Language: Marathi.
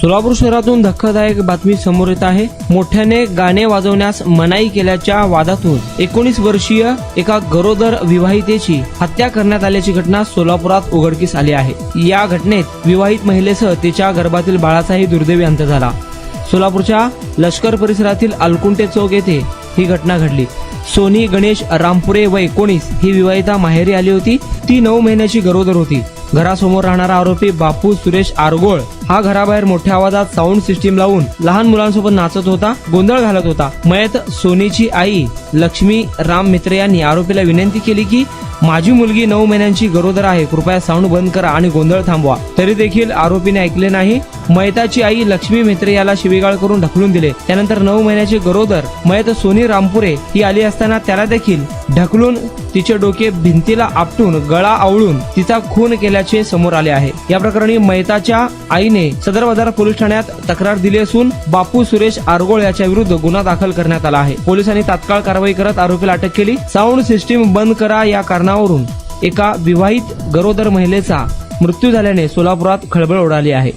सोलापूर शहरातून धक्कादायक बातमी समोर येत आहे। मोठ्याने गाणे वाजवण्यास मनाई केल्याच्या वादातून 19 वर्षीय एका गरोदर विवाहितेची हत्या करण्यात आल्याची घटना सोलापुरात उघडकीस आली आहे। या घटनेत विवाहित महिलेसह तिच्या गर्भातील बाळाचाही दुर्दैवी अंत झाला। सोलापूरच्या लष्कर परिसरातील अलकुंटे चौक येथे ही घटना घडली। सोनी गणेश रामपुरे वय 19 ही विवाहिता माहेरी आली होती। ती 9 महिन्याची गरोदर होती। घरासमोर राहणारा आरोपी बापू सुरेश आरगोळ हा घराबाहेर मोठ्या आवाजात साऊंड सिस्टीम लावून लहान मुलांसोबत नाचत होता, गोंधळ घालत होता। मयत सोनीची आई लक्ष्मी राम मित्रे यांनी आरोपीला विनंती केली की माझी मुलगी 9 महिन्यांची गरोदर आहे, कृपया साऊंड बंद करा आणि गोंधळ थांबवा। तरी देखील आरोपीने ऐकले नाही। मयताची आई लक्ष्मी मित्रे याला शिवीगाळ करून ढकलून दिले। त्यानंतर 9 महिन्याची गरोदर मयत सोनी रामपुरे ही आली असताना त्याला देखील ढकलून तिचे डोके भिंतीला आपटून गळा आवळून तिचा खून केल्याचे समोर आले आहे। या प्रकरणी मयताच्या आईने सदर बाजार पोलीस ठाण्यात तक्रार दिली असून बापू सुरेश आरगोळ याच्या विरुद्ध गुन्हा दाखल करण्यात आला आहे। पोलिसांनी तात्काळ कारवाई करत आरोपीला अटक केली। साऊंड सिस्टीम बंद करा या कारणावरून एका विवाहित गरोदर महिलेचा मृत्यू झाल्याने सोलापुरात खळबळ उडाली आहे।